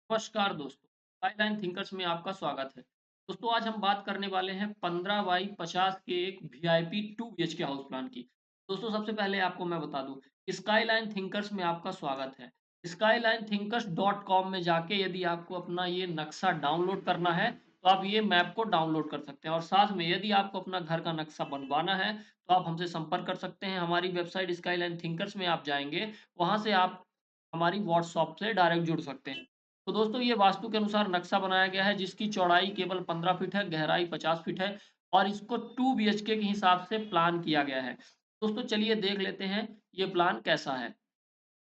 नमस्कार दोस्तों, skyline thinkers में आपका स्वागत है। दोस्तों आज हम बात करने वाले हैं 15 बाई 50 के एक वीआईपी 2 बीएचके हाउस प्लान की। दोस्तों सबसे पहले आपको मैं बता दूं, स्काईलाइन थिंकर्स में आपका स्वागत है। स्काईलाइन थिंकर्स डॉट कॉम में जाके यदि आपको अपना ये नक्शा डाउनलोड करना है, तो आप ये मैप को डाउनलोड कर सकते हैं और साथ में यदि आपको अपना घर का नक्शा बनवाना है, तो आप हमसे संपर्क कर सकते हैं। हमारी वेबसाइट स्काईलाइन थिंकर्स में आप जाएँगे, वहाँ से आप हमारी व्हाट्सएप से डायरेक्ट जुड़ सकते हैं। तो दोस्तों ये वास्तु के अनुसार नक्शा बनाया गया है जिसकी चौड़ाई केवल 15 फीट है, गहराई 50 फीट है और इसको 2 बीएचके के हिसाब से प्लान किया गया है। दोस्तों चलिए देख लेते हैं ये प्लान कैसा है।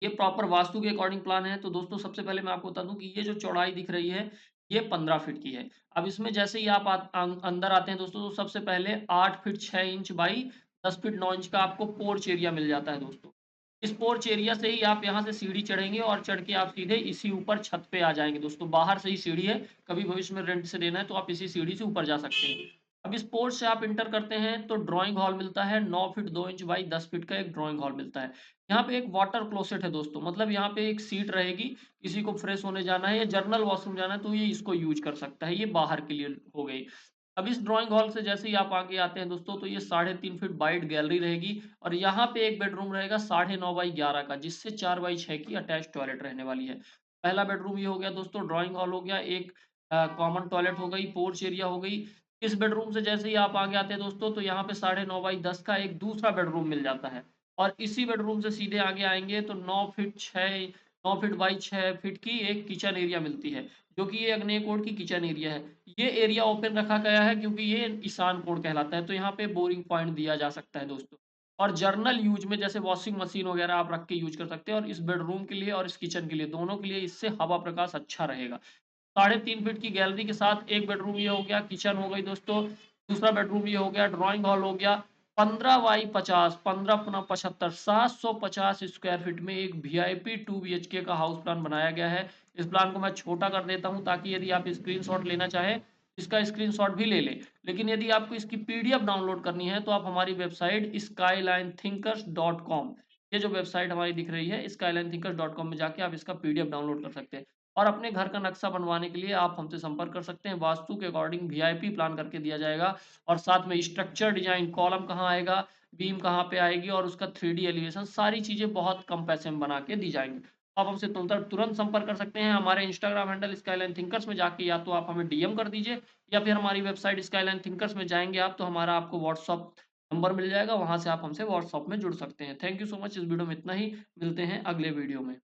ये प्रॉपर वास्तु के अकॉर्डिंग प्लान है। तो दोस्तों सबसे पहले मैं आपको बता दूं कि ये जो चौड़ाई दिख रही है ये 15 फीट की है। अब इसमें जैसे ही आप अंदर आते हैं दोस्तों, तो सबसे पहले 8 feet 6 inch by 10 feet 9 inch का आपको पोर्च एरिया मिल जाता है दोस्तों। इस पोर्च एरिया से ही आप यहाँ से सीढ़ी चढ़ेंगे और चढ़ के आप सीधे इसी ऊपर छत पे आ जाएंगे दोस्तों। बाहर से ही सीढ़ी है, कभी भविष्य में रेंट से देना है तो आप इसी सीढ़ी से ऊपर जा सकते हैं। अब इस पोर्च से आप इंटर करते हैं तो ड्राइंग हॉल मिलता है। 9 फीट 2 इंच बाई 10 फीट का एक ड्राइंग हॉल मिलता है। यहाँ पे एक वाटर क्लोसेट है दोस्तों, मतलब यहाँ पे एक सीट रहेगी। किसी को फ्रेश होने जाना है या जर्नल वॉशरूम जाना है तो ये इसको यूज कर सकता है। ये बाहर के लिए हो गई। अब इस ड्राइंग हॉल से जैसे ही आप आगे आते हैं दोस्तों, तो ये 3.5 फीट वाइड गैलरी रहेगी और यहाँ पे एक बेडरूम रहेगा 9.5 बाई 11 का, जिससे 4 बाई 6 की अटैच टॉयलेट रहने वाली है। पहला बेडरूम ये हो गया दोस्तों, ड्राइंग हॉल हो गया, एक कॉमन टॉयलेट हो गई, पोर्च एरिया हो गई। इस बेडरूम से जैसे ही आप आगे आते हैं दोस्तों, तो यहाँ पे 9.5 बाई 10 का एक दूसरा बेडरूम मिल जाता है। और इसी बेडरूम से सीधे आगे आएँगे तो 9 फीट बाई 6 फीट की एक किचन एरिया मिलती है, जो कि ये अग्नेय कोण की किचन एरिया है। ये एरिया ओपन रखा गया है क्योंकि ये ईशान कोण कहलाता है, तो यहाँ पे बोरिंग पॉइंट दिया जा सकता है दोस्तों। और जर्नल यूज़ में जैसे वॉशिंग मशीन वगैरह आप रख के यूज़ कर सकते हैं और इस बेडरूम के लिए और इस किचन के लिए, दोनों के लिए इससे हवा प्रकाश अच्छा रहेगा। 3.5 फीट की गैलरी के साथ एक बेडरूम ये हो गया, किचन हो गई दोस्तों। दूसरा बेडरूम ये हो गया, ड्राइंग हॉल हो गया। 15 बाई 50, 15 अपना 75, 750 स्क्वायर फीट में एक वीआईपी 2 बीएचके का हाउस प्लान बनाया गया है। इस प्लान को मैं छोटा कर देता हूँ ताकि यदि आप स्क्रीनशॉट लेना चाहें, इसका स्क्रीनशॉट भी ले लें। लेकिन यदि आपको इसकी पीडीएफ डाउनलोड करनी है तो आप हमारी वेबसाइट skylinethinkers.com, ये जो वेबसाइट हमारी दिख रही है skylinethinkers.com में जाके आप इसका पीडीएफ डाउनलोड कर सकते हैं। और अपने घर का नक्शा बनवाने के लिए आप हमसे संपर्क कर सकते हैं। वास्तु के अकॉर्डिंग वीआईपी प्लान करके दिया जाएगा और साथ में स्ट्रक्चर डिजाइन, कॉलम कहाँ आएगा, बीम कहाँ पे आएगी और उसका 3D एलिवेशन, सारी चीज़ें बहुत कम पैसे में बना के दी जाएँगी। आप हमसे तुरंत तुरंत संपर्क कर सकते हैं। हमारे इंस्टाग्राम हैंडल स्काईलाइन थिंकर्स में जाके या तो आप हमें डीएम कर दीजिए या फिर हमारी वेबसाइट स्काईलाइन थिंकर्स में जाएँगे आप, तो हमारा आपको व्हाट्सएप नंबर मिल जाएगा, वहाँ से आप हमसे व्हाट्सएप में जुड़ सकते हैं। Thank you so much. इस वीडियो में इतना ही। मिलते हैं अगले वीडियो में।